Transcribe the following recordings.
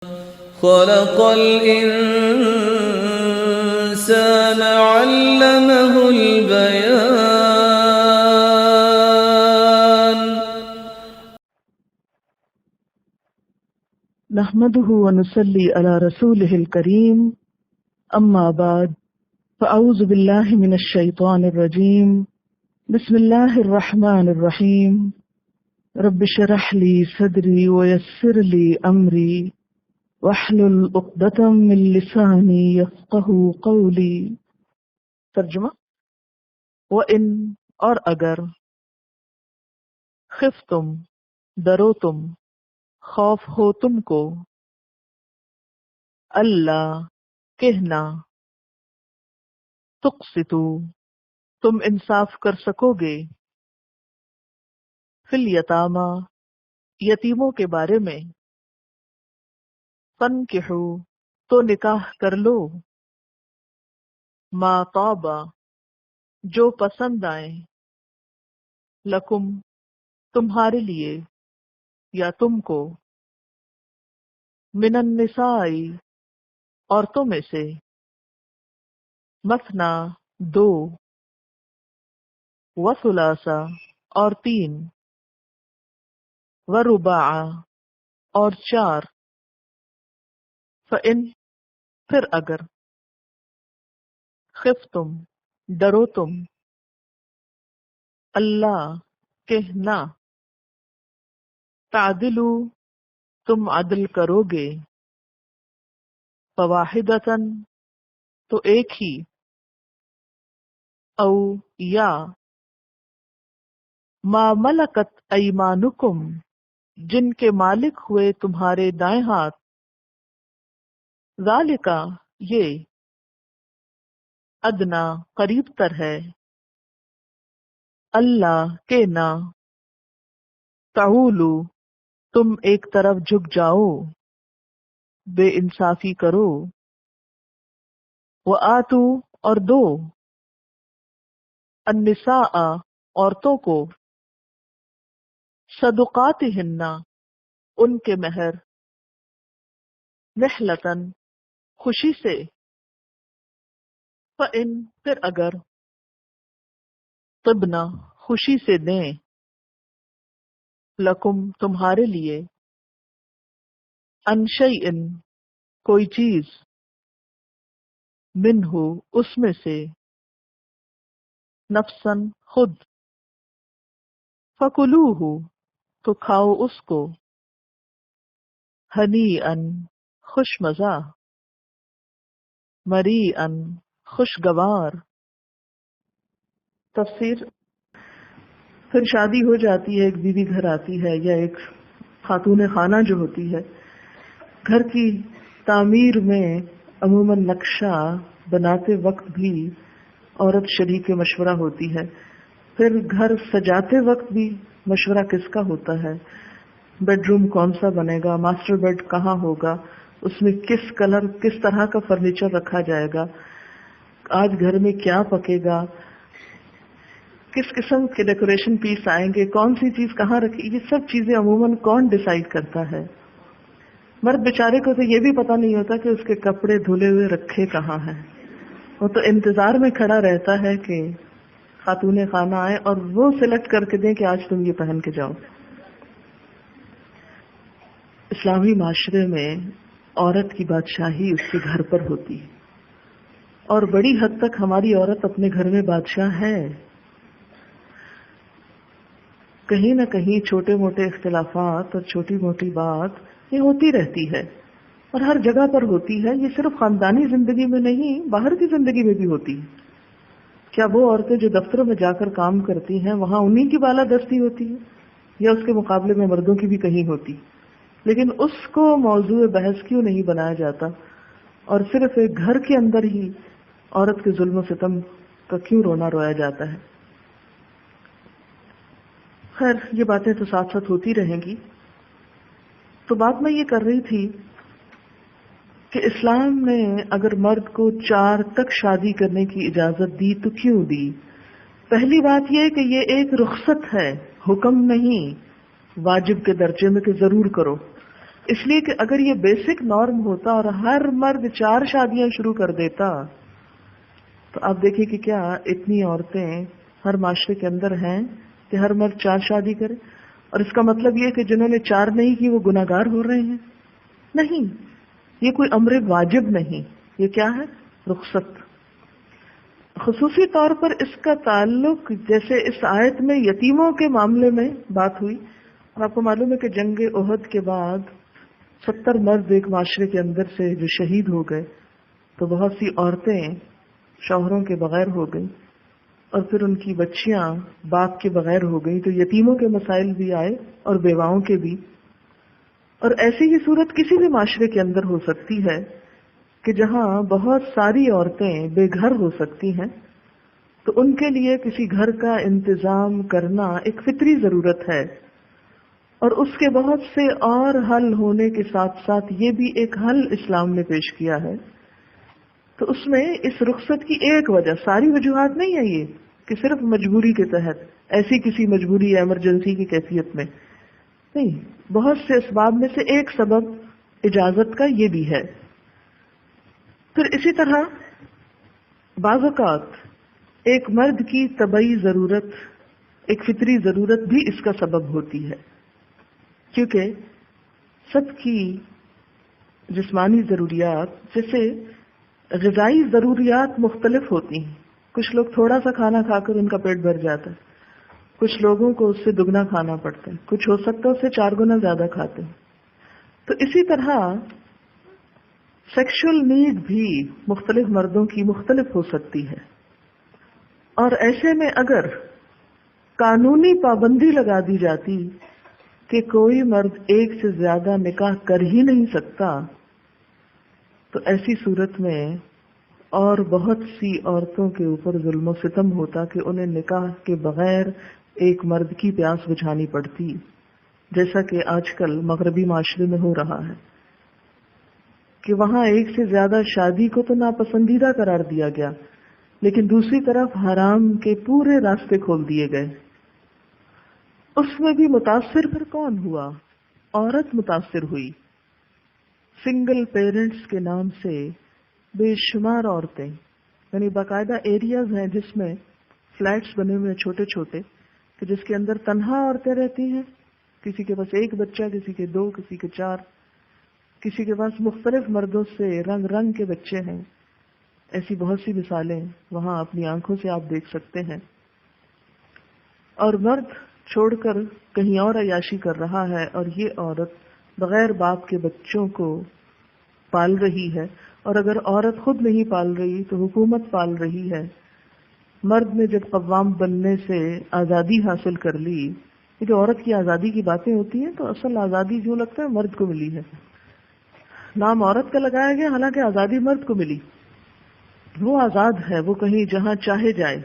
خلق الإنسان علمه البيان. نحمده ونصلي على رسوله الكريم، أما بعد، فأعوذ بالله من الشيطان الرجيم. بسم الله الرحمن الرحيم. رب اشرح لي صدري ويسر لي أمري واحلل عقدة من لساني يفقهوا قولي. ترجمہ: وَإِن، اور اگر، خفتم، ڈرو تم، خوف ہو تم کو، اللہ، کہنا، تقسطو، تم انصاف کر سکو گے، فی الیتامی، یتیموں کے بارے میں، فانکحوا، تو نکاح کر لو، ما طاب، جو پسند آئیں، لکم، تمہارے لیے یا تم کو، من النساء، عورتوں میں سے، مثنا، دو، وثلاثا، اور تین، ورباع، اور چار، فإن، پھر اگر، خفتم، ڈرو تم، اللہ، کہنا، تعدلو، تم عدل کرو گے، فواحدۃً، تو ایک ہی، او، یا، ما ملکت ایمانکم، جن کے مالک ہوئے تمہارے دائیں ہاتھ، ذالکا، یہ، ادنا، قریب تر ہے، اللہ، کے نہ، تعولو، تم ایک طرف جھک جاؤ، بے انصافی کرو، وآتو، اور دو، النساء، عورتوں کو، صدقاتہن، ان کے مہر، نحلۃً، خوشی سے، فإن، پھر اگر، طبنا، خوشی سے دیں، لکم، تمہارے لیے، عن شیء، کوئی چیز، منہ، اس میں سے، نفساً، خود، فکلوہ، تو کھاؤ اس کو، ہنیئاً، خوش مزہ، مریئاً، خوشگوار. تفسیر: پھر شادی ہو جاتی ہے، ایک بیوی گھر آتی ہے، یا ایک خاتون خانہ جو ہوتی ہے، گھر کی تعمیر میں عموماً نقشہ بناتے وقت بھی عورت شریک مشورہ ہوتی ہے. پھر گھر سجاتے وقت بھی مشورہ کس کا ہوتا ہے؟ بیڈ روم کون سا بنے گا، ماسٹر بیڈ کہاں ہوگا، اس میں کس کلر، کس طرح کا فرنیچر رکھا جائے گا، آج گھر میں کیا پکے گا، کس قسم کے ڈیکوریشن پیس آئیں گے، کون سی چیز کہاں رکھی، یہ سب چیزیں عموماً کون ڈیسائیڈ کرتا ہے؟ مرد بیچارے کو تو یہ بھی پتہ نہیں ہوتا کہ اس کے کپڑے دھلے ہوئے رکھے کہاں ہیں. وہ تو انتظار میں کھڑا رہتا ہے کہ خاتون خانہ آئے اور وہ سلیکٹ کر کے دیں کہ آج تم یہ پہن کے جاؤ. اسلامی معاشرے میں عورت کی بادشاہی اس کے گھر پر ہوتی ہے، اور بڑی حد تک ہماری عورت اپنے گھر میں بادشاہ ہے. کہیں نہ کہیں چھوٹے موٹے اختلافات اور چھوٹی موٹی بات یہ ہوتی رہتی ہے، اور ہر جگہ پر ہوتی ہے. یہ صرف خاندانی زندگی میں نہیں، باہر کی زندگی میں بھی ہوتی ہے. کیا وہ عورتیں جو دفتروں میں جا کر کام کرتی ہیں وہاں انہی کی بالادستی ہوتی ہے، یا اس کے مقابلے میں مردوں کی بھی کہیں ہوتی؟ لیکن اس کو موضوع بحث کیوں نہیں بنایا جاتا، اور صرف ایک گھر کے اندر ہی عورت کے ظلم و ستم کا کیوں رونا رویا جاتا ہے؟ خیر، یہ باتیں تو ساتھ ساتھ ہوتی رہیں گی. تو بات میں یہ کر رہی تھی کہ اسلام نے اگر مرد کو 4 تک شادی کرنے کی اجازت دی تو کیوں دی؟ پہلی بات یہ کہ یہ ایک رخصت ہے، حکم نہیں واجب کے درجے میں کہ ضرور کرو. اس لیے کہ اگر یہ بیسک نارم ہوتا اور ہر مرد 4 شادیاں شروع کر دیتا تو آپ دیکھیں کہ کیا اتنی عورتیں ہر معاشرے کے اندر ہیں کہ ہر مرد 4 شادی کرے، اور اس کا مطلب یہ کہ جنہوں نے 4 نہیں کی وہ گناہگار ہو رہے ہیں؟ نہیں، یہ کوئی امر واجب نہیں، یہ کیا ہے؟ رخصت۔ خصوصی طور پر اس کا تعلق جیسے اس آیت میں یتیموں کے معاملے میں بات ہوئی، اور آپ کو معلوم ہے کہ جنگ احد کے بعد 70 مرد ایک معاشرے کے اندر سے جو شہید ہو گئے، تو بہت سی عورتیں شوہروں کے بغیر ہو گئی، اور پھر ان کی بچیاں باپ کے بغیر ہو گئی، تو یتیموں کے مسائل بھی آئے اور بیواؤں کے بھی۔ اور ایسی ہی صورت کسی بھی معاشرے کے اندر ہو سکتی ہے کہ جہاں بہت ساری عورتیں بے گھر ہو سکتی ہیں، تو ان کے لیے کسی گھر کا انتظام کرنا ایک فطری ضرورت ہے، اور اس کے بہت سے اور حل ہونے کے ساتھ ساتھ یہ بھی ایک حل اسلام نے پیش کیا ہے۔ تو اس میں اس رخصت کی ایک وجہ، ساری وجوہات نہیں ہے یہ کہ صرف مجبوری کے تحت، ایسی کسی مجبوری یا ایمرجنسی کی کیفیت میں نہیں، بہت سے اسباب میں سے ایک سبب اجازت کا یہ بھی ہے۔ پھر اسی طرح بعض اوقات ایک مرد کی طبعی ضرورت، ایک فطری ضرورت بھی اس کا سبب ہوتی ہے، کیونکہ سب کی جسمانی ضروریات، جیسے غذائی ضروریات مختلف ہوتی ہیں۔ کچھ لوگ تھوڑا سا کھانا کھا کر ان کا پیٹ بھر جاتا ہے، کچھ لوگوں کو اس سے دگنا کھانا پڑتا ہے، کچھ ہو سکتا ہے اس سے 4 گنا زیادہ کھاتے ہیں۔ تو اسی طرح سیکشل نیڈ بھی مختلف مردوں کی مختلف ہو سکتی ہے، اور ایسے میں اگر قانونی پابندی لگا دی جاتی کہ کوئی مرد ایک سے زیادہ نکاح کر ہی نہیں سکتا، تو ایسی صورت میں اور بہت سی عورتوں کے اوپر ظلم و ستم ہوتا کہ انہیں نکاح کے بغیر ایک مرد کی پیاس بجھانی پڑتی، جیسا کہ آج کل مغربی معاشرے میں ہو رہا ہے کہ وہاں ایک سے زیادہ شادی کو تو ناپسندیدہ قرار دیا گیا، لیکن دوسری طرف حرام کے پورے راستے کھول دیے گئے۔ اس میں بھی متاثر پھر کون ہوا؟ عورت متاثر ہوئی۔ سنگل پیرنٹس کے نام سے بے شمار عورتیں، یعنی باقاعدہ ایریاز ہیں جس میں فلیٹس بنے ہوئے چھوٹے چھوٹے، کہ جس کے اندر تنہا عورتیں رہتی ہیں، کسی کے پاس ایک بچہ، کسی کے 2، کسی کے 4، کسی کے پاس مختلف مردوں سے رنگ رنگ کے بچے ہیں۔ ایسی بہت سی مثالیں وہاں اپنی آنکھوں سے آپ دیکھ سکتے ہیں۔ اور مرد چھوڑ کر کہیں اور عیاشی کر رہا ہے، اور یہ عورت بغیر باپ کے بچوں کو پال رہی ہے، اور اگر عورت خود نہیں پال رہی تو حکومت پال رہی ہے۔ مرد نے جب قوام بننے سے آزادی حاصل کر لی، یہ جو عورت کی آزادی کی باتیں ہوتی ہیں تو اصل آزادی جو لگتا ہے مرد کو ملی ہے، نام عورت کا لگایا گیا، حالانکہ آزادی مرد کو ملی۔ وہ آزاد ہے، وہ کہیں جہاں چاہے جائے،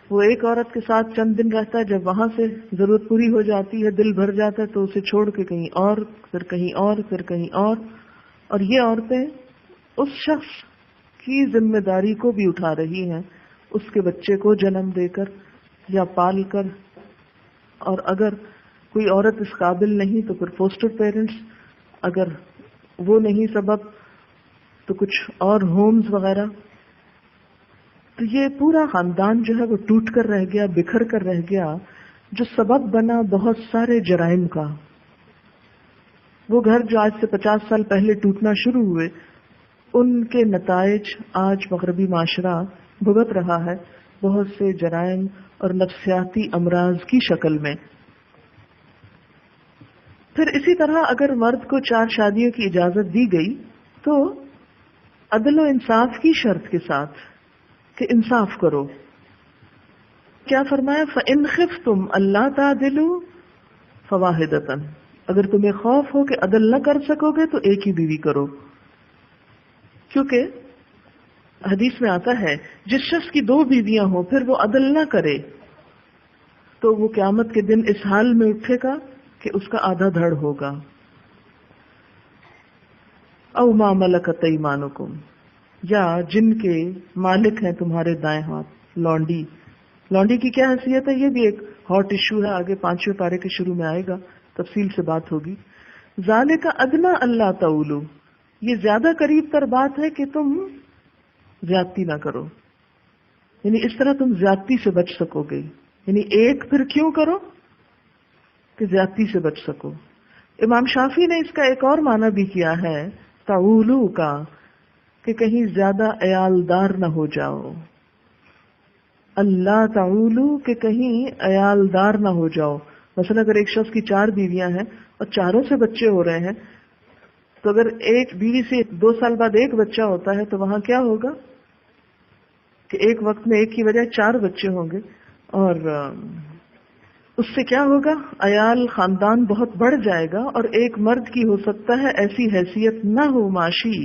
وہ ایک عورت کے ساتھ چند دن رہتا ہے، جب وہاں سے ضرورت پوری ہو جاتی ہے، دل بھر جاتا ہے تو اسے چھوڑ کے کہیں اور، پھر کہیں اور، پھر کہیں اور یہ عورتیں اس شخص کی ذمہ داری کو بھی اٹھا رہی ہیں، اس کے بچے کو جنم دے کر یا پال کر، اور اگر کوئی عورت اس قابل نہیں تو پھر فوسٹر پیرنٹس، اگر وہ نہیں سبب تو کچھ اور ہومز وغیرہ۔ تو یہ پورا خاندان جو ہے وہ ٹوٹ کر رہ گیا، بکھر کر رہ گیا، جو سبب بنا بہت سارے جرائم کا۔ وہ گھر جو آج سے 50 سال پہلے ٹوٹنا شروع ہوئے، ان کے نتائج آج مغربی معاشرہ بھگت رہا ہے بہت سے جرائم اور نفسیاتی امراض کی شکل میں۔ پھر اسی طرح اگر مرد کو 4 شادیوں کی اجازت دی گئی تو عدل و انصاف کی شرط کے ساتھ کہ انصاف کرو۔ کیا فرمایا؟ فَإِنْ خِفْتُمْ أَلَّا تَعْدِلُوا فَوَاحِدَةً، اگر تمہیں خوف ہو کہ عدل نہ کر سکو گے تو ایک ہی بیوی کرو، کیونکہ حدیث میں آتا ہے جس شخص کی 2 بیویاں ہوں پھر وہ عدل نہ کرے تو وہ قیامت کے دن اس حال میں اٹھے گا کہ اس کا آدھا دھڑ ہوگا۔ او ما ملکت ایمانکم، یا جن کے مالک ہیں تمہارے دائیں ہاتھ، لونڈی۔ لونڈی کی کیا حیثیت ہے؟ یہ بھی ایک ہاٹ ایشو ہے، آگے 5ویں پارے کے شروع میں آئے گا، تفصیل سے بات ہوگی۔ ذالک ادنا اللہ تعولو، یہ زیادہ قریب تر بات ہے کہ تم زیادتی نہ کرو، یعنی اس طرح تم زیادتی سے بچ سکو گے. یعنی ایک پھر کیوں کرو کہ زیادتی سے بچ سکو. امام شافعی نے اس کا ایک اور معنی بھی کیا ہے تعولو کا، کہ کہیں زیادہ عیالدار نہ ہو جاؤ. اللہ تعولو کہ کہیں عیالدار نہ ہو جاؤ. مثلا اگر ایک شخص کی 4 بیویاں ہیں اور چاروں سے بچے ہو رہے ہیں، تو اگر ایک بیوی سے 2 سال بعد ایک بچہ ہوتا ہے تو وہاں کیا ہوگا کہ ایک وقت میں ایک کی وجہ 4 بچے ہوں گے، اور اس سے کیا ہوگا، عیال خاندان بہت بڑھ جائے گا. اور ایک مرد کی ہو سکتا ہے ایسی حیثیت نہ ہو معاشی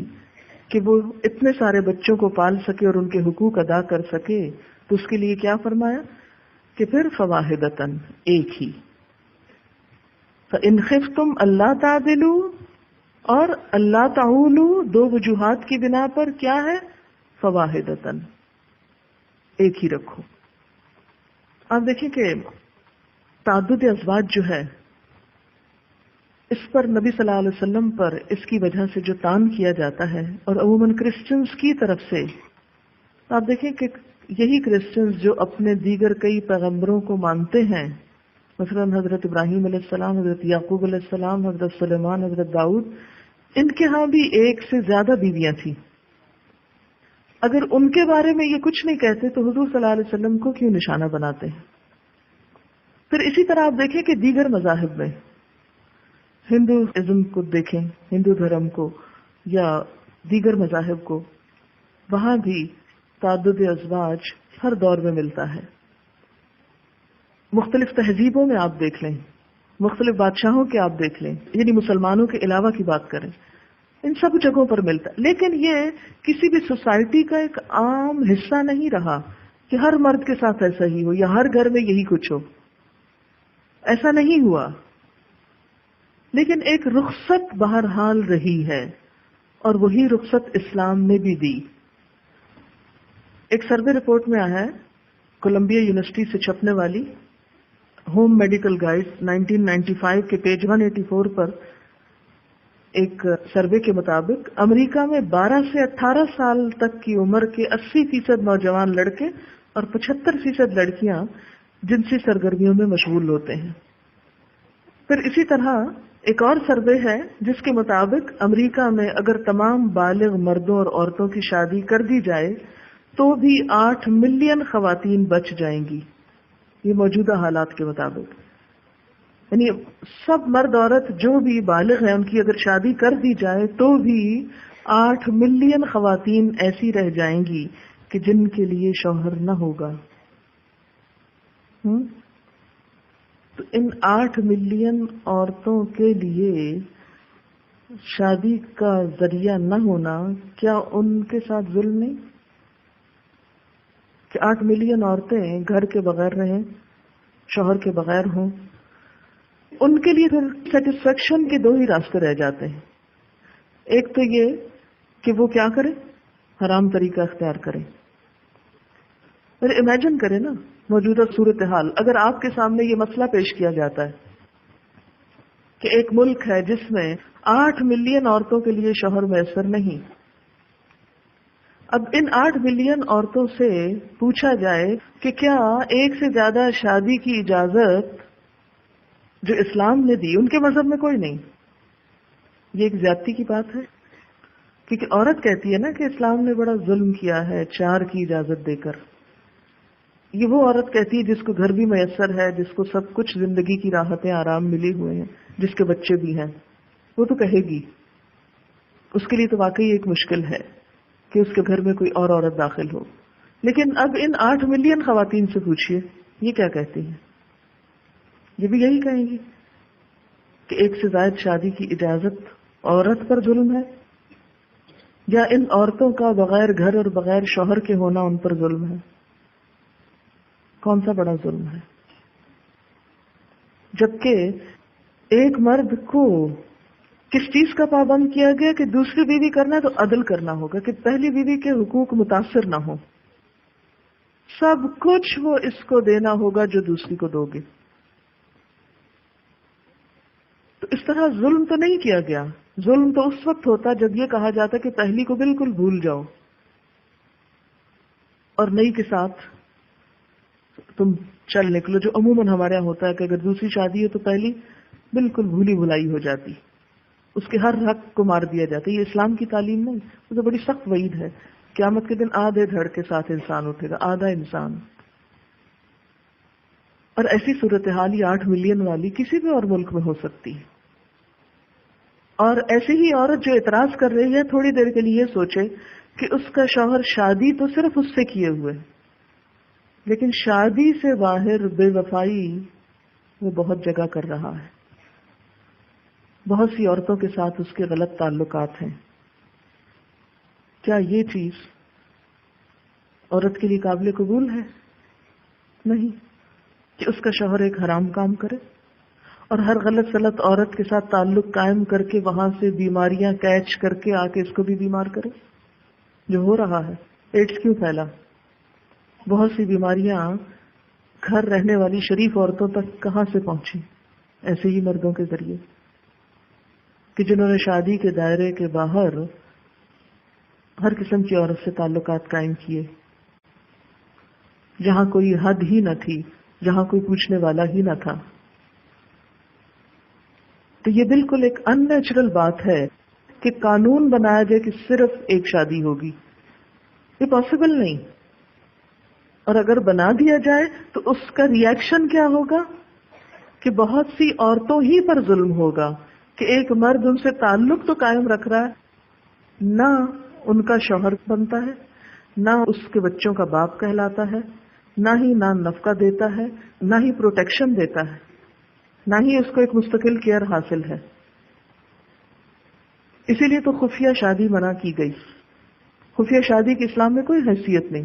کہ وہ اتنے سارے بچوں کو پال سکے اور ان کے حقوق ادا کر سکے. تو اس کے لیے کیا فرمایا کہ پھر فواحدتن، ایک ہی. فَإِنْ خِفْتُمْ أَلَّا تَعْدِلُوا، اور اللہ تعولو 2 وجوہات کی بنا پر کیا ہے، فواحدتن، ایک ہی رکھو. آپ دیکھیں کہ تعدد ازواج جو ہے، اس پر نبی صلی اللہ علیہ وسلم پر اس کی وجہ سے جو تان کیا جاتا ہے، اور عموماً کرسچنز کی طرف سے، آپ دیکھیں کہ یہی کرسچنز جو اپنے دیگر کئی پیغمبروں کو مانتے ہیں، مثلا حضرت ابراہیم علیہ السلام، حضرت یعقوب علیہ السلام، حضرت سلیمان، حضرت داؤد، ان کے ہاں بھی ایک سے زیادہ بیویاں تھیں. اگر ان کے بارے میں یہ کچھ نہیں کہتے تو حضور صلی اللہ علیہ وسلم کو کیوں نشانہ بناتے ہیں؟ پھر اسی طرح آپ دیکھیں کہ دیگر مذاہب میں، ہندوازم کو دیکھیں، ہندو دھرم کو یا دیگر مذاہب کو، وہاں بھی تعدد ازواج ہر دور میں ملتا ہے. مختلف تہذیبوں میں آپ دیکھ لیں، مختلف بادشاہوں کے آپ دیکھ لیں، یعنی مسلمانوں کے علاوہ کی بات کریں، ان سب جگہوں پر ملتا ہے. لیکن یہ کسی بھی سوسائٹی کا ایک عام حصہ نہیں رہا کہ ہر مرد کے ساتھ ایسا ہی ہو یا ہر گھر میں یہی کچھ ہو. ایسا نہیں ہوا. لیکن ایک رخصت بہرحال رہی ہے، اور وہی رخصت اسلام نے بھی دی. ایک سروے رپورٹ میں آیا ہے، کولمبیا یونیورسٹی سے چھپنے والی ہوم میڈیکل گائیڈ 1995 کے پیج 184 پر ایک سروے کے مطابق امریکہ میں 12 سے 18 سال تک کی عمر کے 80% نوجوان لڑکے اور 75% لڑکیاں جنسی سرگرمیوں میں مشغول ہوتے ہیں. پھر اسی طرح ایک اور سروے ہے جس کے مطابق امریکہ میں اگر تمام بالغ مردوں اور عورتوں کی شادی کر دی جائے تو بھی 8 ملین خواتین بچ جائیں گی، یہ موجودہ حالات کے مطابق. یعنی سب مرد عورت جو بھی بالغ ہیں ان کی اگر شادی کر دی جائے تو بھی 8 ملین خواتین ایسی رہ جائیں گی کہ جن کے لیے شوہر نہ ہوگا. تو ان 8 ملین عورتوں کے لیے شادی کا ذریعہ نہ ہونا کیا ان کے ساتھ ظلم نہیں؟ کہ 8 ملین عورتیں گھر کے بغیر رہیں، شوہر کے بغیر ہوں. ان کے لیے پھر سیٹسفیکشن کے 2 ہی راستے رہ جاتے ہیں. ایک تو یہ کہ وہ کیا کریں، حرام طریقہ اختیار کریں. پھر امیجن کریں نا موجودہ صورتحال، اگر آپ کے سامنے یہ مسئلہ پیش کیا جاتا ہے کہ ایک ملک ہے جس میں 8 ملین عورتوں کے لیے شوہر میسر نہیں. اب ان 8 ملین عورتوں سے پوچھا جائے کہ کیا ایک سے زیادہ شادی کی اجازت جو اسلام نے دی، ان کے مذہب میں کوئی نہیں. یہ ایک زیادتی کی بات ہے، کیونکہ عورت کہتی ہے نا کہ اسلام نے بڑا ظلم کیا ہے 4 کی اجازت دے کر. یہ وہ عورت کہتی ہے جس کو گھر بھی میسر ہے، جس کو سب کچھ زندگی کی راحتیں آرام ملے ہوئے ہیں، جس کے بچے بھی ہیں، وہ تو کہے گی. اس کے لیے تو واقعی ایک مشکل ہے کہ اس کے گھر میں کوئی اور عورت داخل ہو. لیکن اب ان 8 ملین خواتین سے پوچھئے یہ کیا کہتی ہیں؟ یہ بھی یہی کہیں گی کہ ایک سے زائد شادی کی اجازت عورت پر ظلم ہے، یا ان عورتوں کا بغیر گھر اور بغیر شوہر کے ہونا ان پر ظلم ہے. کون سا بڑا ظلم ہے؟ جبکہ ایک مرد کو کس چیز کا پابند کیا گیا کہ دوسری بیوی کرنا ہے تو عدل کرنا ہوگا کہ پہلی بیوی کے حقوق متاثر نہ ہو. سب کچھ وہ اس کو دینا ہوگا جو دوسری کو دو گے. تو اس طرح ظلم تو نہیں کیا گیا. ظلم تو اس وقت ہوتا جب یہ کہا جاتا کہ پہلی کو بالکل بھول جاؤ اور نئی کے ساتھ تم چل نکلو، جو عموماً ہمارے یہاں ہوتا ہے کہ اگر دوسری شادی ہے تو پہلی بالکل بھولی بھلائی ہو جاتی، اس کے ہر حق کو مار دیا جاتا. یہ اسلام کی تعلیم نہیں، وہ تو بڑی سخت وعید ہے. قیامت کے دن آدھے دھڑ کے ساتھ انسان اٹھے گا، آدھا انسان. اور ایسی صورتحال یہ 8 ملین والی کسی بھی اور ملک میں ہو سکتی ہے. اور ایسی ہی عورت جو اعتراض کر رہی ہے تھوڑی دیر کے لیے سوچے کہ اس کا شوہر شادی تو صرف اس سے کیے ہوئے، لیکن شادی سے باہر بے وفائی وہ بہت جگہ کر رہا ہے. بہت سی عورتوں کے ساتھ اس کے غلط تعلقات ہیں. کیا یہ چیز عورت کے لیے قابل قبول ہے؟ نہیں کہ اس کا شوہر ایک حرام کام کرے اور ہر غلط سلط عورت کے ساتھ تعلق قائم کر کے وہاں سے بیماریاں کیچ کر کے آ کے اس کو بھی بیمار کرے، جو ہو رہا ہے. ایڈس کیوں پھیلا؟ بہت سی بیماریاں گھر رہنے والی شریف عورتوں تک کہاں سے پہنچی؟ ایسے ہی مردوں کے ذریعے کہ جنہوں نے شادی کے دائرے کے باہر ہر قسم کی عورت سے تعلقات قائم کیے، جہاں کوئی حد ہی نہ تھی، جہاں کوئی پوچھنے والا ہی نہ تھا. تو یہ بالکل ایک ان نیچرل بات ہے کہ قانون بنایا جائے کہ صرف ایک شادی ہوگی. یہ پاسبل نہیں. اور اگر بنا دیا جائے تو اس کا ری ایکشن کیا ہوگا کہ بہت سی عورتوں ہی پر ظلم ہوگا کہ ایک مرد ان سے تعلق تو قائم رکھ رہا ہے، نہ ان کا شوہر بنتا ہے، نہ اس کے بچوں کا باپ کہلاتا ہے، نہ ہی نان نفقہ دیتا ہے، نہ ہی پروٹیکشن دیتا ہے، نہ ہی اس کو ایک مستقل کیئر حاصل ہے. اسی لیے تو خفیہ شادی منع کی گئی. خفیہ شادی کی اسلام میں کوئی حیثیت نہیں،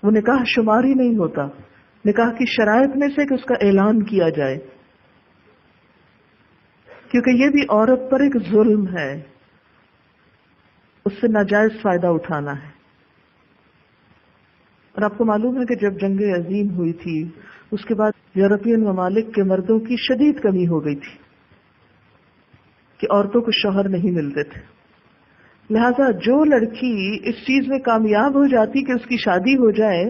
وہ نکاح شمار ہی نہیں ہوتا. نکاح کی شرائط میں سے کہ اس کا اعلان کیا جائے، کیونکہ یہ بھی عورت پر ایک ظلم ہے، اس سے ناجائز فائدہ اٹھانا ہے. اور آپ کو معلوم ہے کہ جب جنگ عظیم ہوئی تھی اس کے بعد یورپین ممالک کے مردوں کی شدید کمی ہو گئی تھی کہ عورتوں کو شوہر نہیں ملتے تھے. لہذا جو لڑکی اس چیز میں کامیاب ہو جاتی کہ اس کی شادی ہو جائے،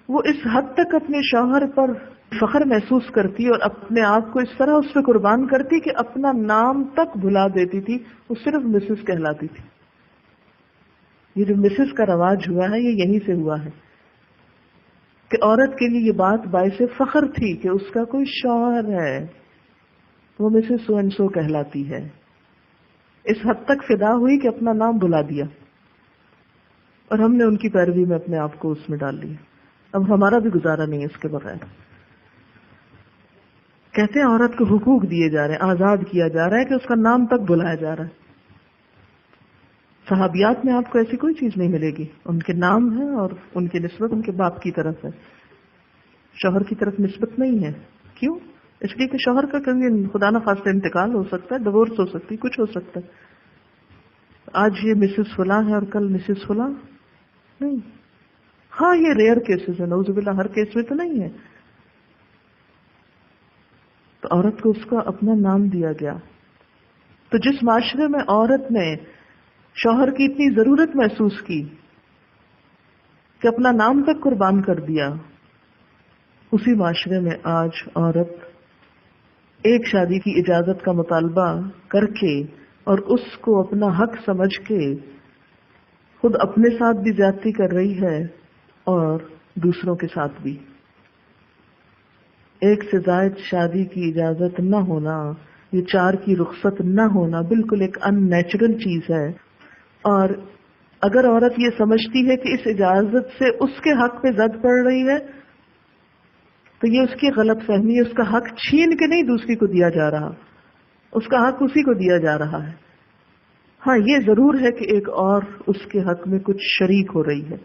وہ اس حد تک اپنے شوہر پر فخر محسوس کرتی اور اپنے آپ کو اس طرح اس پہ قربان کرتی کہ اپنا نام تک بھلا دیتی تھی، وہ صرف مسز کہلاتی تھی. یہ جو مسز کا رواج ہوا ہے یہ یہیں سے ہوا ہے کہ عورت کے لیے یہ بات باعث فخر تھی کہ اس کا کوئی شوہر ہے، وہ مسز سو اینڈ سو کہلاتی ہے. اس حد تک فدا ہوئی کہ اپنا نام بھلا دیا، اور ہم نے ان کی پیروی میں اپنے آپ کو اس میں ڈال لیا. اب ہمارا بھی گزارا نہیں ہے اس کے بغیر. کہتے ہیں عورت کو حقوق دیے جا رہے ہیں، آزاد کیا جا رہا ہے کہ اس کا نام تک بلایا جا رہا ہے. صحابیات میں آپ کو ایسی کوئی چیز نہیں ملے گی. ان کے نام ہے اور ان کی نسبت ان کے باپ کی طرف ہے، شوہر کی طرف نسبت نہیں ہے. کیوں؟ اس لیے کہ شوہر کا کبھی خدا نہ خواستہ انتقال ہو سکتا ہے، ڈیورس ہو سکتی، کچھ ہو سکتا ہے. آج یہ مسز فلاں ہے اور کل مسز فلاں نہیں. ہاں یہ ریئر کیسز ہے، نعوذ باللہ ہر کیس میں تو نہیں ہے. تو عورت کو اس کا اپنا نام دیا گیا. تو جس معاشرے میں عورت نے شوہر کی اتنی ضرورت محسوس کی کہ اپنا نام تک قربان کر دیا، اسی معاشرے میں آج عورت ایک شادی کی اجازت کا مطالبہ کر کے اور اس کو اپنا حق سمجھ کے خود اپنے ساتھ بھی زیادتی کر رہی ہے اور دوسروں کے ساتھ بھی. ایک سے زائد شادی کی اجازت نہ ہونا، یہ 4 کی رخصت نہ ہونا بالکل ایک ان نیچرل چیز ہے. اور اگر عورت یہ سمجھتی ہے کہ اس اجازت سے اس کے حق پہ زد پڑ رہی ہے تو یہ اس کی غلط فہمی ہے. اس کا حق چھین کے نہیں دوسری کو دیا جا رہا، اس کا حق اسی کو دیا جا رہا ہے. ہاں یہ ضرور ہے کہ ایک اور اس کے حق میں کچھ شریک ہو رہی ہے،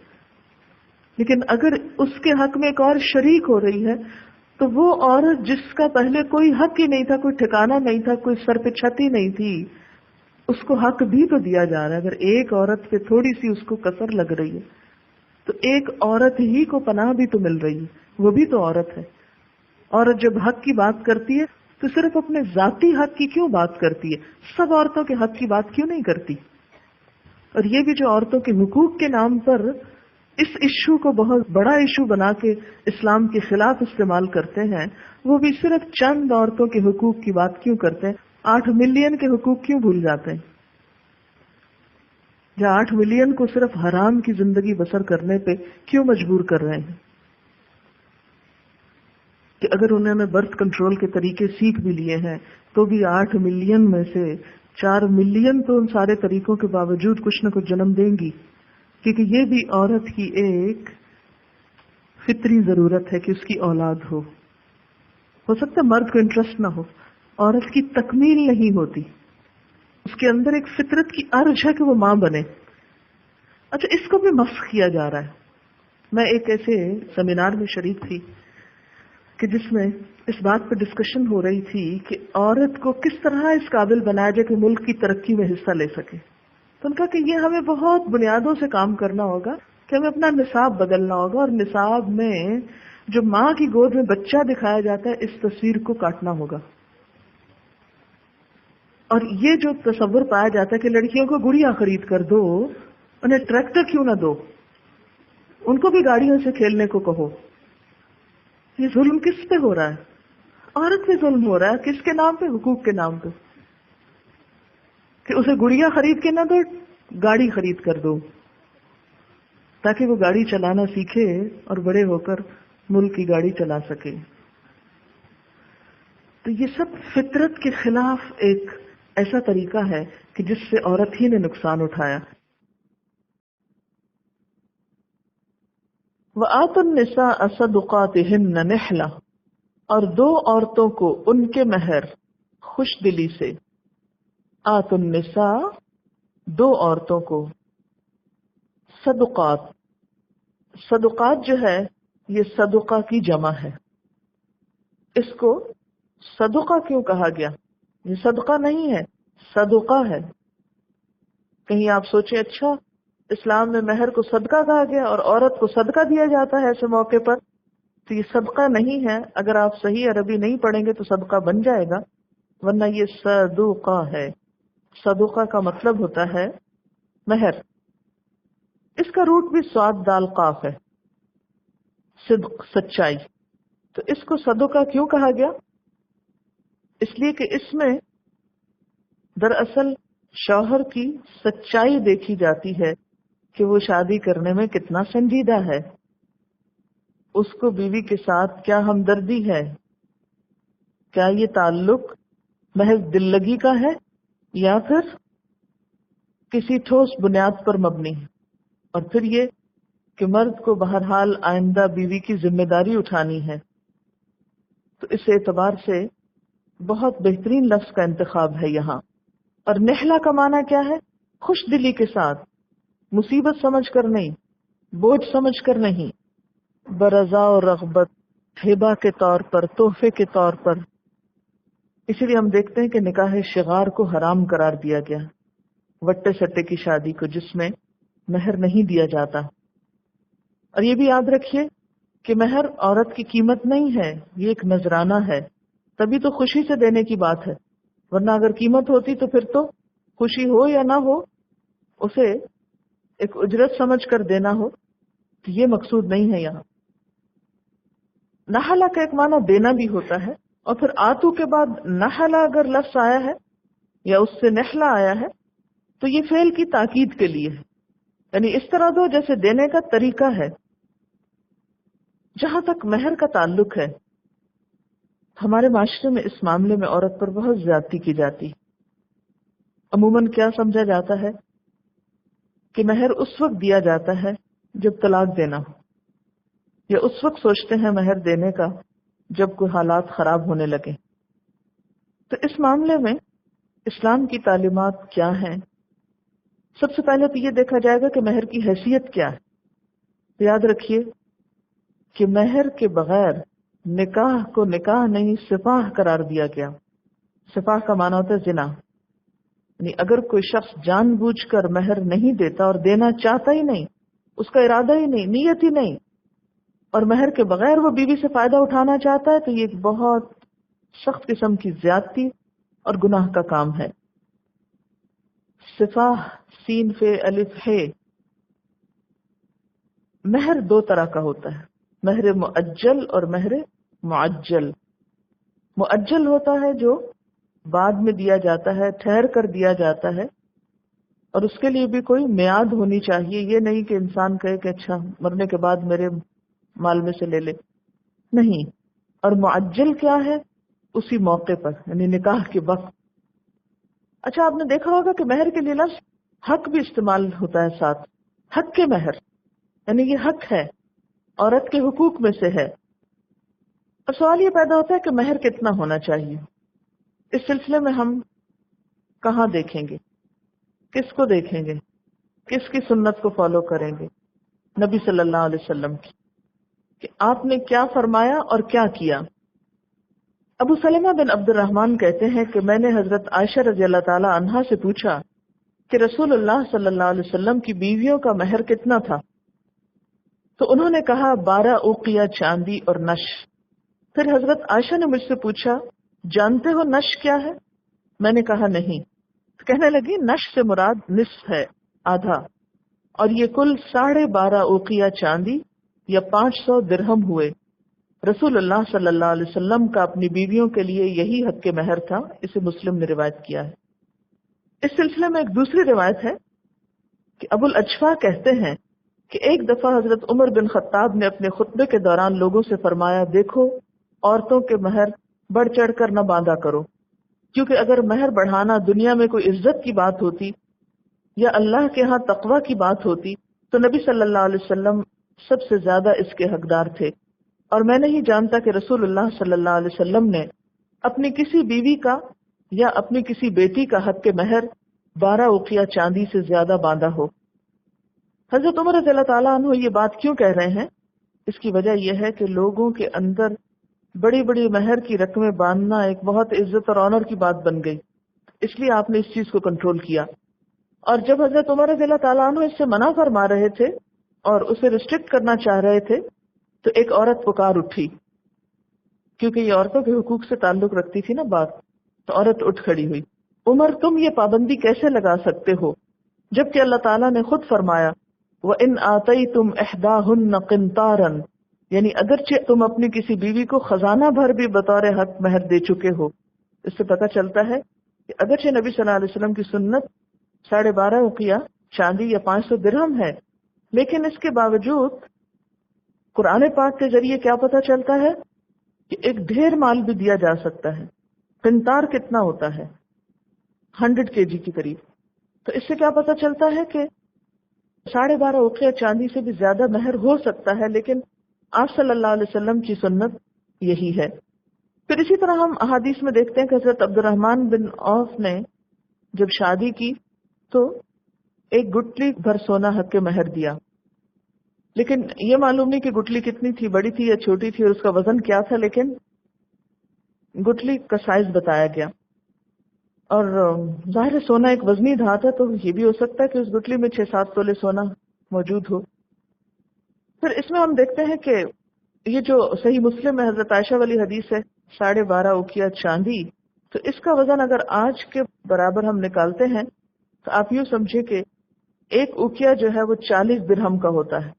لیکن اگر اس کے حق میں ایک اور شریک ہو رہی ہے تو وہ عورت جس کا پہلے کوئی حق ہی نہیں تھا، کوئی ٹھکانہ نہیں تھا، کوئی سر پہ چھت ہی نہیں تھی، اس کو حق بھی تو دیا جا رہا ہے. اگر ایک عورت پہ تھوڑی سی اس کو کسر لگ رہی ہے تو ایک عورت ہی کو پناہ بھی تو مل رہی ہے، وہ بھی تو عورت ہے. عورت جب حق کی بات کرتی ہے تو صرف اپنے ذاتی حق کی کیوں بات کرتی ہے؟ سب عورتوں کے حق کی بات کیوں نہیں کرتی؟ اور یہ بھی جو عورتوں کے حقوق کے نام پر اس ایشو کو بہت بڑا ایشو بنا کے اسلام کے خلاف استعمال کرتے ہیں، وہ بھی صرف چند عورتوں کے حقوق کی بات کیوں کرتے ہیں؟ 8 ملین کے حقوق کیوں بھول جاتے ہیں؟ یا 8 ملین کو صرف حرام کی زندگی بسر کرنے پہ کیوں مجبور کر رہے ہیں؟ کہ اگر انہوں نے برتھ کنٹرول کے طریقے سیکھ بھی لیے ہیں تو بھی 8 ملین میں سے 4 ملین تو ان سارے طریقوں کے باوجود کچھ نہ کچھ جنم دیں گی، کیونکہ یہ بھی عورت کی ایک فطری ضرورت ہے کہ اس کی اولاد ہو سکتا ہے مرد کو انٹرسٹ نہ ہو، عورت کی تکمیل نہیں ہوتی، اس کے اندر ایک فطرت کی ارج ہے کہ وہ ماں بنے۔ اچھا، اس کو بھی مسخ کیا جا رہا ہے۔ میں ایک ایسے سیمینار میں شریک تھی کہ جس میں اس بات پہ ڈسکشن ہو رہی تھی کہ عورت کو کس طرح اس قابل بنایا جائے کہ ملک کی ترقی میں حصہ لے سکے۔ تو ان کا کہ یہ ہمیں بہت بنیادوں سے کام کرنا ہوگا کہ ہمیں اپنا نصاب بدلنا ہوگا، اور نصاب میں جو ماں کی گود میں بچہ دکھایا جاتا ہے اس تصویر کو کاٹنا ہوگا۔ اور یہ جو تصور پایا جاتا ہے کہ لڑکیوں کو گڑیا خرید کر دو، انہیں ٹریکٹر کیوں نہ دو، ان کو بھی گاڑیوں سے کھیلنے کو کہو، یہ ظلم کس پہ ہو رہا ہے؟ عورت پہ ظلم ہو رہا ہے۔ کس کے نام پہ؟ حقوق کے نام پہ، کہ اسے گڑیا خرید کے نہ دو، گاڑی خرید کر دو تاکہ وہ گاڑی چلانا سیکھے اور بڑے ہو کر ملک کی گاڑی چلا سکے۔ تو یہ سب فطرت کے خلاف ایک ایسا طریقہ ہے کہ جس سے عورت ہی نے نقصان اٹھایا۔ وَآتُوا النِّسَاءَ صَدُقَاتِهِنَّ نِحْلَةً، اور دو عورتوں کو ان کے مہر خوش دلی سے۔ آتوا النساء، دو عورتوں کو، صدقات، صدقات جو ہے یہ صدقہ کی جمع ہے۔ اس کو صدقہ کیوں کہا گیا؟ یہ صدقہ نہیں ہے، صدقہ ہے۔ کہیں آپ سوچیں اچھا اسلام میں مہر کو صدقہ کہا گیا اور عورت کو صدقہ دیا جاتا ہے ایسے موقع پر، تو یہ صدقہ نہیں ہے۔ اگر آپ صحیح عربی نہیں پڑھیں گے تو صدقہ بن جائے گا، ورنہ یہ صدقہ ہے۔ صدقہ کا مطلب ہوتا ہے مہر، اس کا روٹ بھی صاد دال قاف ہے، صدق سچائی۔ تو اس کو صدقہ کیوں کہا گیا؟ اس لیے کہ اس میں دراصل شوہر کی سچائی دیکھی جاتی ہے کہ وہ شادی کرنے میں کتنا سنجیدہ ہے، اس کو بیوی کے ساتھ کیا ہمدردی ہے، کیا یہ تعلق محض دل لگی کا ہے یا پھر کسی ٹھوس بنیاد پر مبنی ہے۔ اور پھر یہ کہ مرد کو بہرحال آئندہ بیوی کی ذمہ داری اٹھانی ہے۔ تو اس اعتبار سے بہت بہترین لفظ کا انتخاب ہے یہاں۔ اور نحلہ کا معنی کیا ہے؟ خوش دلی کے ساتھ، مصیبت سمجھ کر نہیں، بوجھ سمجھ کر نہیں، برضا و رغبت، ہبہ کے طور پر، تحفے کے طور پر۔ اسی لیے ہم دیکھتے ہیں کہ نکاح شغار کو حرام قرار دیا گیا، وٹے سٹے کی شادی کو جس میں مہر نہیں دیا جاتا۔ اور یہ بھی یاد رکھیے کہ مہر عورت کی قیمت نہیں ہے، یہ ایک نذرانہ ہے، تبھی تو خوشی سے دینے کی بات ہے، ورنہ اگر قیمت ہوتی تو پھر تو خوشی ہو یا نہ ہو اسے ایک اجرت سمجھ کر دینا ہو، تو یہ مقصود نہیں ہے یہاں۔ نحلہ کا ایک معنی دینا بھی ہوتا ہے، اور پھر آتو کے بعد نحلہ اگر لفظ آیا ہے یا اس سے نحلہ آیا ہے تو یہ فعل کی تاکید کے لیے ہے، یعنی اس طرح دو جیسے دینے کا طریقہ ہے۔ جہاں تک مہر کا تعلق ہے، ہمارے معاشرے میں اس معاملے میں عورت پر بہت زیادتی کی جاتی۔ عموماً کیا سمجھا جاتا ہے کہ مہر اس وقت دیا جاتا ہے جب طلاق دینا ہو، یا اس وقت سوچتے ہیں مہر دینے کا جب کوئی حالات خراب ہونے لگے۔ تو اس معاملے میں اسلام کی تعلیمات کیا ہیں؟ سب سے پہلے تو یہ دیکھا جائے گا کہ مہر کی حیثیت کیا ہے۔ یاد رکھیے کہ مہر کے بغیر نکاح کو نکاح نہیں سفاح قرار دیا گیا۔ سفاح کا معنی ہوتا ہے زنا، یعنی اگر کوئی شخص جان بوجھ کر مہر نہیں دیتا اور دینا چاہتا ہی نہیں، اس کا ارادہ ہی نہیں، نیت ہی نہیں، اور مہر کے بغیر وہ بیوی سے فائدہ اٹھانا چاہتا ہے، تو یہ ایک بہت سخت قسم کی زیادتی اور گناہ کا کام ہے. صفاح سین فے الف ہے. مہر دو طرح کا ہوتا ہے، مہر مؤجل اور مہر معجل. مؤجل ہوتا ہے جو بعد میں دیا جاتا ہے، ٹھہر کر دیا جاتا ہے، اور اس کے لیے بھی کوئی میعاد ہونی چاہیے. یہ نہیں کہ انسان کہے کہ اچھا مرنے کے بعد میرے مال میں سے لے لے، نہیں. اور معجل کیا ہے؟ اسی موقع پر، یعنی نکاح کے وقت. اچھا آپ نے دیکھا ہوگا کہ مہر کے لیے لفظ حق بھی استعمال ہوتا ہے ساتھ. حق کے مہر، یعنی یہ حق ہے، عورت کے حقوق میں سے ہے. اور سوال یہ پیدا ہوتا ہے کہ مہر کتنا ہونا چاہیے. اس سلسلے میں ہم کہاں دیکھیں گے، کس کو دیکھیں گے، کس کی سنت کو فالو کریں گے؟ نبی صلی اللہ علیہ وسلم کی، کہ آپ نے کیا فرمایا اور کیا کیا. ابو سلمہ بن عبد الرحمن کہتے ہیں کہ میں نے حضرت عائشہ رضی اللہ تعالی عنہا سے پوچھا کہ رسول اللہ صلی اللہ علیہ وسلم کی بیویوں کا مہر کتنا تھا؟ تو انہوں نے کہا 12 اوقیہ چاندی اور نش. پھر حضرت عائشہ نے مجھ سے پوچھا جانتے ہو نش کیا ہے؟ میں نے کہا نہیں. کہنے لگی نش سے مراد نصف ہے، آدھا، اور یہ کل 12.5 اوقیہ چاندی یا 500 درہم ہوئے. رسول اللہ صلی اللہ علیہ وسلم کا اپنی بیویوں کے لیے یہی حق کے مہر تھا. اسے مسلم نے روایت کیا ہے. اس سلسلے میں ایک دوسری روایت ہے کہ ابو الاجفا کہتے ہیں کہ ایک دفعہ حضرت عمر بن خطاب نے اپنے خطبے کے دوران لوگوں سے فرمایا دیکھو عورتوں کے مہر بڑھ چڑھ کر نہ باندھا کرو، کیونکہ اگر مہر بڑھانا دنیا میں کوئی عزت کی بات ہوتی یا اللہ کے ہاں تقوی کی بات ہوتی تو نبی صلی اللہ علیہ وسلم سب سے زیادہ اس کے حقدار تھے. اور میں نہیں جانتا کہ رسول اللہ صلی اللہ علیہ وسلم نے اپنی کسی بیوی کا یا اپنی کسی بیٹی کا حق کے مہر 12 اوقیہ چاندی سے زیادہ باندھا ہو. حضرت عمر رضی اللہ تعالیٰ عنہ یہ بات کیوں کہہ رہے ہیں؟ اس کی وجہ یہ ہے کہ لوگوں کے اندر بڑی بڑی مہر کی رقمیں باندھنا ایک بہت عزت اور آنر کی بات بن گئی، اس لیے آپ نے اس چیز کو کنٹرول کیا. اور جب حضرت عمر رضی اللہ تعالیٰ عنہ اس سے منع فرما رہے تھے اور اسے ریسٹرکٹ کرنا چاہ رہے تھے تو ایک عورت پکار اٹھی، کیونکہ یہ عورتوں کے حقوق سے تعلق رکھتی تھی نا بات. تو عورت اٹھ کھڑی ہوئی، عمر تم یہ پابندی کیسے لگا سکتے ہو جبکہ اللہ تعالیٰ نے خود فرمایا وَإِنْ آتَيْتُمْ إِحْدَاهُنَّ قِنْطَارًا، یعنی اگرچہ تم اپنی کسی بیوی کو خزانہ بھر بھی بطور حق مہر دے چکے ہو. اس سے پتہ چلتا ہے کہ اگرچہ نبی صلی اللہ علیہ وسلم کی سنت 12.5 اوقیہ چاندی یا 500 درہم ہے، لیکن اس کے باوجود قرآن پاک کے ذریعے کیا پتہ چلتا ہے کہ ایک ڈھیر مال بھی دیا جا سکتا ہے. قنطار کتنا ہوتا ہے؟ 100 kg کے قریب. تو اس سے کیا پتہ چلتا ہے کہ 12.5 اوقیہ چاندی سے بھی زیادہ مہر ہو سکتا ہے، لیکن آپ صلی اللہ علیہ وسلم کی سنت یہی ہے. پھر اسی طرح ہم احادیث میں دیکھتے ہیں کہ حضرت عبد الرحمن بن عوف نے جب شادی کی تو ایک گٹلی بھر سونا حق کے مہر دیا، لیکن یہ معلوم نہیں کہ گٹلی کتنی تھی، بڑی تھی یا چھوٹی تھی، اور اس کا وزن کیا تھا، لیکن گٹلی کا سائز بتایا گیا. اور ظاہر سونا ایک وزنی دھات ہے، تو یہ بھی ہو سکتا ہے کہ اس گٹلی میں 6-7 تولے سونا موجود ہو. پھر اس میں ہم دیکھتے ہیں کہ یہ جو صحیح مسلم میں حضرت عائشہ والی حدیث ہے 12.5 اوقیہ چاندی، تو اس کا وزن اگر آج کے برابر ہم نکالتے ہیں تو آپ یوں سمجھے کہ ایک اوقیہ جو ہے وہ 40 درہم کا ہوتا ہے،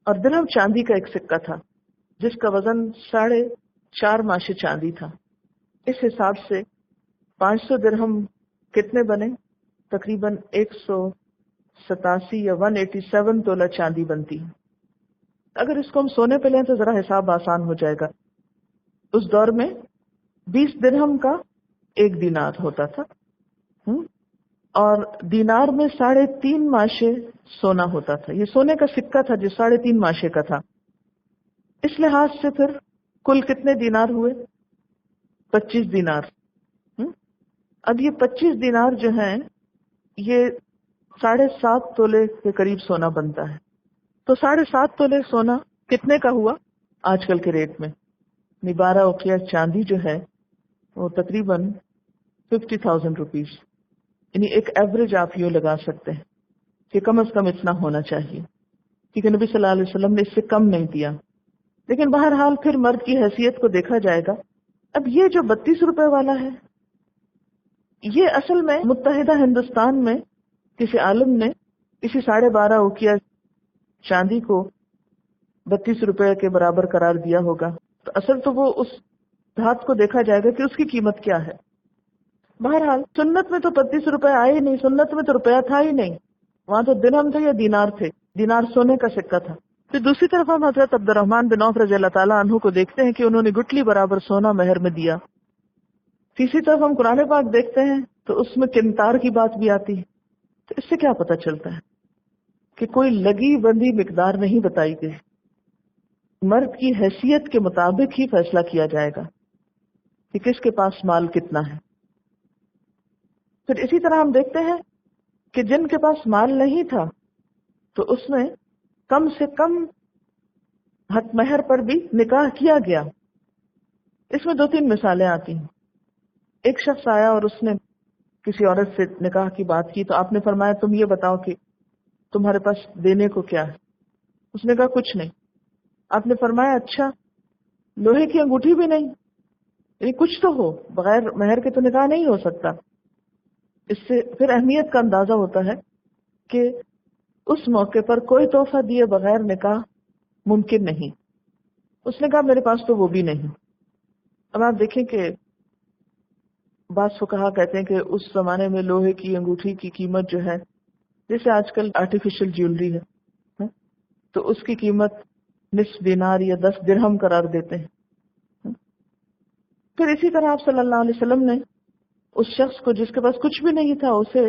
اور درہم چاندی کا ایک سکہ تھا جس کا وزن 4.5 ماشے چاندی تھا. اس حساب سے 500 درہم کتنے بنے؟ تقریباً 187 یا 187 تولہ چاندی بنتی. اگر اس کو ہم سونے پہ لیں تو ذرا حساب آسان ہو جائے گا. اس دور میں 20 درہم کا 1 دینار ہوتا تھا، اور دینار میں 3.5 ماشے سونا ہوتا تھا. یہ سونے کا سکہ تھا جو 3.5 ماشے کا تھا. اس لحاظ سے پھر کل کتنے دینار ہوئے؟ 25 دینار. اب یہ 25 دینار جو ہیں یہ 7.5 تولے کے قریب سونا بنتا ہے. تو 7.5 تولے سونا کتنے کا ہوا آج کل کے ریٹ میں؟ 12 اوقیہ چاندی جو ہے وہ تقریباً 50,000 روپیز. یعنی ایک ایوریج آپ یوں لگا سکتے ہیں کہ کم از کم اتنا ہونا چاہیے، کیونکہ نبی صلی اللہ علیہ وسلم نے اس سے کم نہیں دیا. لیکن بہرحال پھر مرد کی حیثیت کو دیکھا جائے گا اب یہ جو 32 روپے والا ہے، یہ اصل میں متحدہ ہندوستان میں کسی عالم نے کسی 12.5 اوکیا چاندی کو 32 روپے کے برابر قرار دیا ہوگا، تو اصل تو وہ اس دھات کو دیکھا جائے گا کہ اس کی قیمت کیا ہے۔ بہرحال سنت میں تو 32 روپے آئے ہی نہیں، سنت میں تو روپیہ تھا ہی نہیں، وہاں تو درہم تھے یا دینار تھے، دینار سونے کا سکہ تھا۔ پھر دوسری طرف ہم حضرت عبد الرحمن بن عوف رضی اللہ تعالیٰ عنہ کو دیکھتے ہیں کہ انہوں نے گٹلی برابر سونا مہر میں دیا۔ تیسری طرف ہم قرآن پاک دیکھتے ہیں تو اس میں قنطار کی بات بھی آتی ہے۔ تو اس سے کیا پتہ چلتا ہے کہ کوئی لگی بندی مقدار نہیں بتائی گئی، مرد کی حیثیت کے مطابق ہی فیصلہ کیا جائے گا کہ کس کے پاس مال کتنا ہے۔ پھر اسی طرح ہم دیکھتے ہیں کہ جن کے پاس مال نہیں تھا تو اس میں کم سے کم حق مہر پر بھی نکاح کیا گیا۔ اس میں 2-3 مثالیں آتی ہیں۔ ایک شخص آیا اور اس نے کسی عورت سے نکاح کی بات کی، تو آپ نے فرمایا تم یہ بتاؤ کہ تمہارے پاس دینے کو کیا ہے؟ اس نے کہا کچھ نہیں۔ آپ نے فرمایا اچھا، لوہے کی انگوٹھی بھی نہیں؟ یعنی کچھ تو ہو، بغیر مہر کے تو نکاح نہیں ہو سکتا۔ اس سے پھر اہمیت کا اندازہ ہوتا ہے کہ اس موقع پر کوئی تحفہ دیے بغیر نکاح ممکن نہیں۔ اس نے کہا میرے پاس تو وہ بھی نہیں۔ اب آپ دیکھیں کہ بعض فقہا کہتے ہیں کہ اس زمانے میں لوہے کی انگوٹھی کی قیمت جو ہے، جیسے آج کل آرٹیفیشل جیولری ہے، تو اس کی قیمت نصف دینار یا 10 درہم قرار دیتے ہیں۔ پھر اسی طرح آپ صلی اللہ علیہ وسلم نے اس شخص کو جس کے پاس کچھ بھی نہیں تھا، اسے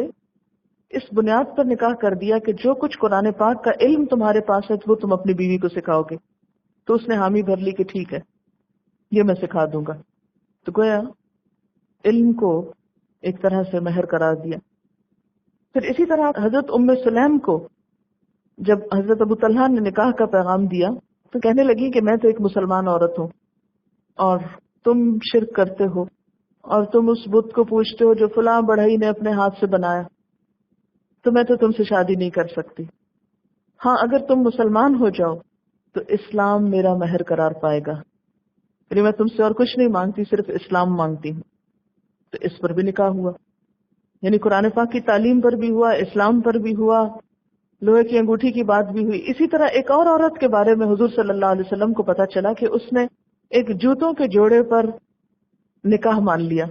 اس بنیاد پر نکاح کر دیا کہ جو کچھ قرآن پاک کا علم تمہارے پاس ہے وہ تم اپنی بیوی کو سکھاؤ گے۔ تو اس نے حامی بھر لی کہ ٹھیک ہے، یہ میں سکھا دوں گا۔ تو گویا علم کو ایک طرح سے مہر قرار دیا۔ پھر اسی طرح حضرت ام سلیم کو جب حضرت ابو طلحہ نے نکاح کا پیغام دیا تو کہنے لگی کہ میں تو ایک مسلمان عورت ہوں اور تم شرک کرتے ہو اور تم اس بت کو پوجتے ہو جو فلاں بڑھئی نے اپنے ہاتھ سے بنایا، تو میں تو تم سے شادی نہیں کر سکتی۔ ہاں اگر تم مسلمان ہو جاؤ تو اسلام میرا مہر قرار پائے گا، یعنی میں تم سے اور کچھ نہیں مانگتی، صرف اسلام مانگتی ہوں۔ تو اس پر بھی نکاح ہوا، یعنی قرآن پاک کی تعلیم پر بھی ہوا، اسلام پر بھی ہوا، لوہے کی انگوٹھی کی بات بھی ہوئی۔ اسی طرح ایک اور عورت کے بارے میں حضور صلی اللہ علیہ وسلم کو پتا چلا کہ اس نے ایک جوتوں کے جوڑے پر نکاح مان لیا۔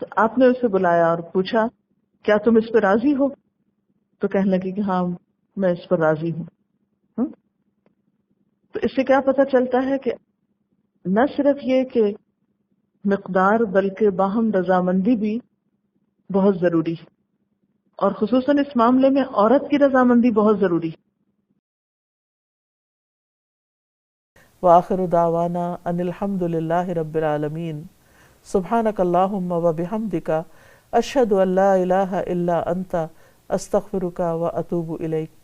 تو آپ نے اسے بلایا اور پوچھا کیا تم اس پہ راضی ہو؟ تو کہنے لگی کہ ہاں میں اس پر راضی ہوں۔ تو اس سے کیا پتا چلتا ہے کہ نہ صرف یہ کہ مقدار بلکہ باہم رضامندی بھی بہت ضروری ہے، اور خصوصاً اس معاملے میں عورت کی رضامندی بہت ضروری ہے۔ وآخر دعوانا ان الحمد للہ رب العالمین، سبحانک اللہم وبحمدک، اشہد ان لا الہ الا انت، استغفرک واتوب الیک۔